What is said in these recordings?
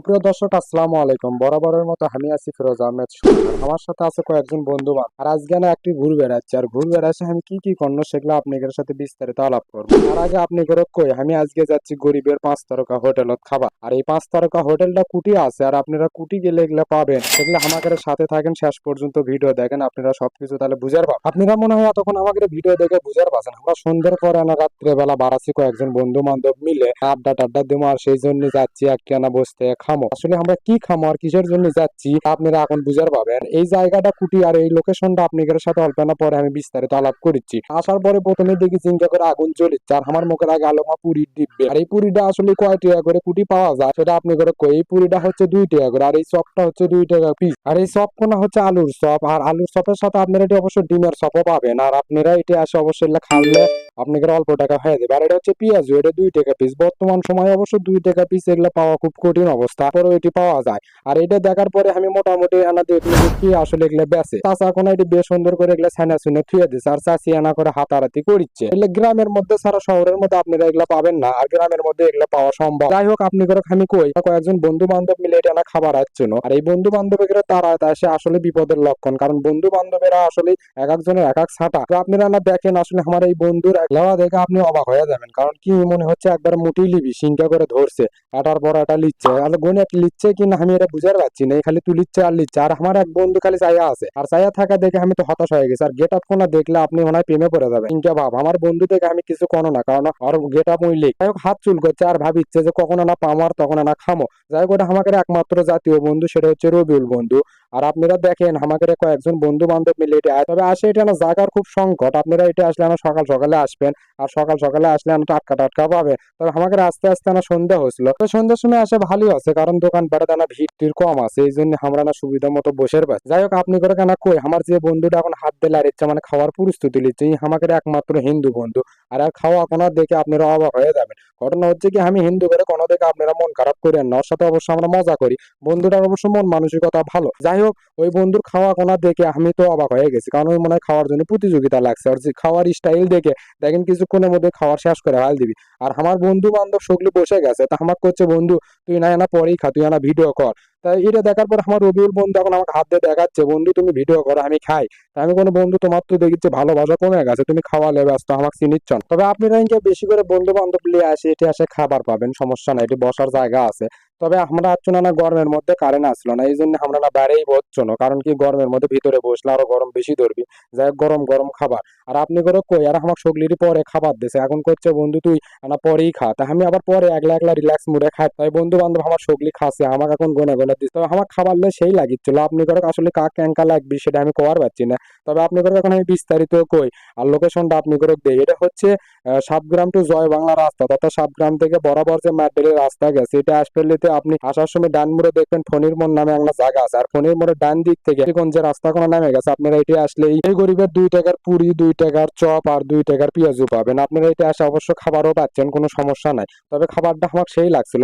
সুপ্রিয় দর্শক, আসসালামু আলাইকুম। বরাবরের মতো আমি আছি ফিরোজ আহমেদ সুমন। আর আমার সাথে আছে কয়েকজন বন্ধু বান্ধব। আর আজকে না একটি ঘুরে বেড়াচ্ছি, আর ঘুরে বেড়াচ্ছে আমি কি কি করবো সেগুলো আপনাদের সাথে বিস্তারিত আলাপ করবো। তার আগে আপনি করে কই আমি আজকে যাচ্ছি গরিবের 5 তারকা হোটেলত খাবার। আর এই 5 তারকা হোটেলটা কুটি আছে, আর আপনারা কুটি গেলে এগুলো পাবেন, সেগুলো আমাদের সাথে থাকেন, শেষ পর্যন্ত ভিডিও দেখেন, আপনারা সবকিছু তাহলে বুঝার পাবেন। আপনারা মনে হয় এতক্ষণ আমাদের ভিডিও দেখে বুঝার পাচ্ছেন। আমরা সন্ধ্যের পরে না রাত্রে বেলা বাড়াচ্ছি কয়েকজন বন্ধু বান্ধব মিলে আড্ডা টাড্ডা দেবো, আর সেই জন্য যাচ্ছি একটি আনা বসতে খামো। আসলে আমরা কি খামো আর কিসের জন্য যাচ্ছি আপনারা এখন বুঝার পাবেন। এই জায়গাটা কুটি আর এই লোকেশনটা আপনাদের সাথে অল্প না পরে আমি বিস্তারিত আলাপ করেছি। আসার পরে প্রথমে দেখি চিন্তা করে আগুন জ্বলিচ্ছে, আর আমার মুখের আগে আলোমা পুরীর ডিব্বে। আর এই পুরিটা আসলে কয় টাকা করে কুটি পাওয়া যায় সেটা আপনি করে কই। এই পুরিটা হচ্ছে 2 টাকা করে, আর এই চপটা হচ্ছে 2 টাকা পিস। আর এই চপ কোনা হচ্ছে আলুর চপ, আর আলুর চপের সাথে আপনারা এটি অবশ্যই ডিমের চপও পাবেন। আর আপনারা এটি আসে অবশ্যই খাওয়ালে আপনাদের অল্প টাকা হয়ে যাবে। আর এটা হচ্ছে পেঁয়াজু, এটা 2 টাকা পিস। বর্তমান সময়ে অবশ্য 2 টাকা পিস এগুলো পাওয়া খুব কঠিন অবস্থা, পরে এটি পাওয়া যায়। আর এটা দেখার পরে আমি মোটামুটি আনা দেখলি যে কি আসলে এগুলো বেচে। চাচা এখন এটি বেশ সুন্দর করে এগুলো ছানা শুনে থুয়ে দিচ্ছে, আর চাষি আনা করে হাতারাতি করছে। এগুলো গ্রামের মধ্যে সারা শহরের মধ্যে আপনারা এগুলো পাবেন না, আর গ্রামের মধ্যে এগুলো পাওয়া সম্ভব। যাই হোক, আপনি করে আমি কই কয়েকজন বন্ধু বান্ধব মিলে এটা না খাবার আসছিল। আর এই বন্ধু বান্ধবেরা তারা আসে আসলে বিপদের লক্ষণ, কারণ বন্ধু বান্ধবেরা আসলে এক একজনের এক এক ছাটা। তো আপনারা না দেখেন আসলে আমার এই বন্ধুর লেওয়া দেখে আপনি অবাক হয়ে যাবেন, কারণ কি মনে হচ্ছে একবার মুটি লিবি সিংটা করে ধরছে, এটার পর এটা লিচ্ছে, আর গনে লিচ্ছে কিনা আমি এটা বুঝার পারছি না। খালি তুলিচ্ছে আর লিচ্ছে। আর আমার এক বন্ধু খালি চাইয়া আছে, আর চাইয়া থাকা দেখে আমি তো হতাশ হয়ে গেছি। আর গেট আপ কোনা দেখলে আপনি মনে হয় প্রেমে পড়ে যাবেন। ইনকা ভাব আমার বন্ধু দেখে আমি কিছু কোনো না, কারণ আর গেট আপ উইলে যাই হোক হাত চুল করছে, আর ভাবিচ্ছে যে কখনো না পামার তখন না খামো। যাই হোক, ওটা আমাদের একমাত্র জাতীয় বন্ধু, সেটা হচ্ছে রবিউল বন্ধু। আর আপনারা দেখেন আমাদের কয়েকজন বন্ধু বান্ধব মিলে এটা তবে আসে এটা না জায়গার খুব সংকট। আপনারা এটা আসলে না সকাল সকালে আসবেন, আর সকাল সকালে আসলে না টাটকা টাটকা পাবে। তবে আমাদের আস্তে আস্তে না সন্ধ্যা হয়েছিল, তো সন্ধ্যার সময় আসে ভালোই আছে, কারণ দোকান পাড়াতে না ভিড় টির কম আছে, এই জন্য আমরা না সুবিধা মতো বসে পাচ্ছি। যাই হোক, আপনি করে কেনা কই আমার যে বন্ধুটা এখন হাত দিলে আর ইচ্ছা মানে খাওয়ার প্রস্তুতি নিচ্ছে, আমাদের একমাত্র হিন্দু বন্ধু। আর খাওয়া কোনা দেখে আপনারা অবাক হয়ে যাবেন। ঘটনা হচ্ছে কি আমি হিন্দু করে কোনো দেখে আপনারা মন খারাপ করেন না, ওর সাথে অবশ্য আমরা মজা করি। বন্ধুটার অবশ্য মন মানসিকতা ভালো। যাই হোক, ওই বন্ধুর খাওয়া কোনা দেখে আমি তো অবাক হয়ে গেছি, কারণ ওই মনে হয় খাওয়ার জন্য প্রতিযোগিতা লাগছে। আর যে খাওয়ার স্টাইল দেখে দেখেন কিছুক্ষণের মধ্যে খাওয়ার শেষ করে হাল দিবি। আর আমার বন্ধু বান্ধব সগলি বসে গেছে, তা আমার করছে বন্ধু তুই না এনা পরেই খা, তুই এনা ভিডিও কর। তাই এটা দেখার পর আমার রবিউল বন্ধু এখন আমাকে হাত দিয়ে দেখাচ্ছে বন্ধু তুমি ভিডিও করো আমি খাই। তাই আমি কোনো বন্ধু তোমার তো দেখিচ্ছে ভালোবাসা কমে গেছে, তুমি খাওয়ালে ব্যস্ত আমাকে চিনিচ্ছ না। তবে আপনি ইনকে বেশি করে বন্ধু বান্ধব নিয়ে আসে এটি আসে খাবার পাবেন, সমস্যা নাই, এটি বসার জায়গা আছে। তবে আমরা আসছো না গরমের মধ্যে কারেন্ট আসলো না, এই জন্য আমরা না বাইরেই বসছো না, কারণ কি গরমের মধ্যে ভিতরে বসলে আরো গরম বেশি ধরবি। যাই হোক, গরম গরম খাবার। আর আপনি করে কই আর আমার সগলিরই পরে খাবার দিছে, এখন করছে বন্ধু তুই না পরেই খা। তা আমি আবার পরে একলা একলা রিল্যাক্স মুডে খাই। তাই বন্ধু বান্ধব আমার সগলি খাচ্ছে, আমাকে এখন গনে গনে দিচ্ছে। তবে আমার খাবার সেই লাগিচ্ছিল। আপনি করে আসলে কাক ক্যাঙ্কা লাগবে সেটা আমি কোয়ার পাচ্ছি না। তবে আপনি করে এখন আমি বিস্তারিত কই, আর লোকেশনটা আপনি করে দেই। এটা হচ্ছে সাতগ্রাম টু জয় বাংলা রাস্তা, তথা সাতগ্রাম থেকে বরাবর যে ম্যাডেলের রাস্তা গেছে, এটা আসপেলিতে আপনি আসার সময় ডান মোড়ে দেখবেন ফণির মোড় নামে একটা জায়গা আছে। আর ফণির মোড়ের ডান দিক থেকে যে রাস্তা কোনো নামে গেছে, আপনারা এটি আসলে এই গরিবের 2 টাকার পুরি, 2 টাকার চপ আর 2 টাকার পেঁয়াজু পাবেন। আপনারা এটা আসে অবশ্য খাবারও পাচ্ছেন, কোনো সমস্যা নাই। তবে খাবারটা আমার সেই লাগছিল।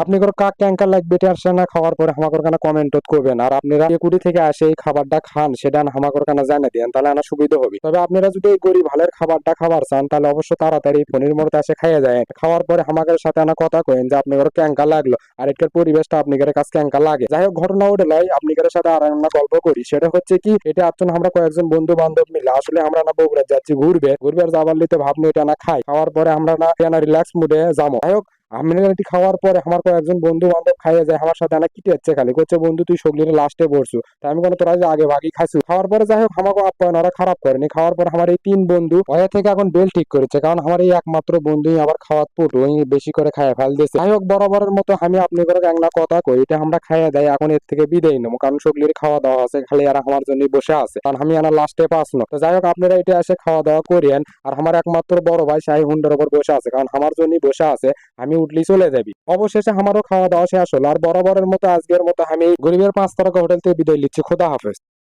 আপনি করো কাক ক্যাঙ্কা লাগবে এটা আসে না খাওয়ার পরে আমাকে কেন কমেন্ট করবেন। আর আপনারা একুড়ি থেকে আসে এই খাবারটা খান সেটা আমাকে কেন জানিয়ে দেন, তাহলে আমার সুবিধা হবে। তবে আপনারা যদি এই গরিব হালের খাবারটা খাবার চান তাহলে অবশ্য তাড়াতাড়ি ফণির মোড়তে আসে খাইয়ে যায়। খাওয়ার পরে আমাদের সাথে আনা কথা কইন যে আপনাদের ক্যাঙ্কা লাগলো, আর এটার পরিবেশটা আপনাদের কাছে ক্যাঙ্কা লাগে। যাই হোক, ঘটনা ওটা লয় আপনাদের সাথে আর একটা গল্প করি। সেটা হচ্ছে কি এটা আপনি আমরা কয়েকজন বন্ধু বান্ধব মিলে আসলে আমরা না বগুড়া যাচ্ছি ঘুরবে যাবার লিতে ভাবনি এটা না খাওয়ার পরে আমরা না রিল্যাক্স মুডে যাবো। যাই হোক, আমি এটি খাওয়ার পরে আমার কয়েকজন বন্ধু বান্ধব খাইয়ে যায়, আমার সাথে কি হচ্ছে খালি করছে বন্ধু তুই সগলির লাস্টে পড়ছু। তাই আমি কোনো তোরা যে আগে ভাগই খাইছু। খাওয়ার পরে যাই হোক আমাকে আপ্যায়ন ওরা খারাপ করেনি। খাওয়ার পরে আমার এই 3 বন্ধু ওয়া থেকে এখন বেল ঠিক করেছে, কারণ আমার এই একমাত্র বন্ধুই আবার খাওয়ার পুট ওই বেশি করে খাইয়ে ফেল দিয়েছে। যাই হোক, বরাবরের মতো আমি আপনি করে একটা কথা কই, এটা আমরা খাইয়ে দেয় এখন এর থেকে বিদায় নেবো, কারণ সগলির খাওয়া দাওয়া আছে, খালি এরা আমার জন্য বসে আছে, কারণ আমি আনা লাস্টে পাসনো। তো যাই হোক, আপনারা এটা এসে খাওয়া দাওয়া করেন। আর আমার একমাত্র বড় ভাই শাহী হুন্ডার উপর বসে আছে, কারণ আমার জন্যই বসে আছে, আমি উঠলেই চলে যাবি। অবশেষে আমারও খাওয়া দাওয়া শেষ হলো। আর বরাবরের মতো আজকের মতো আমি গরিবের 5 তারকা হোটেল থেকে বিদায় নিচ্ছি। খোদা হাফেজ।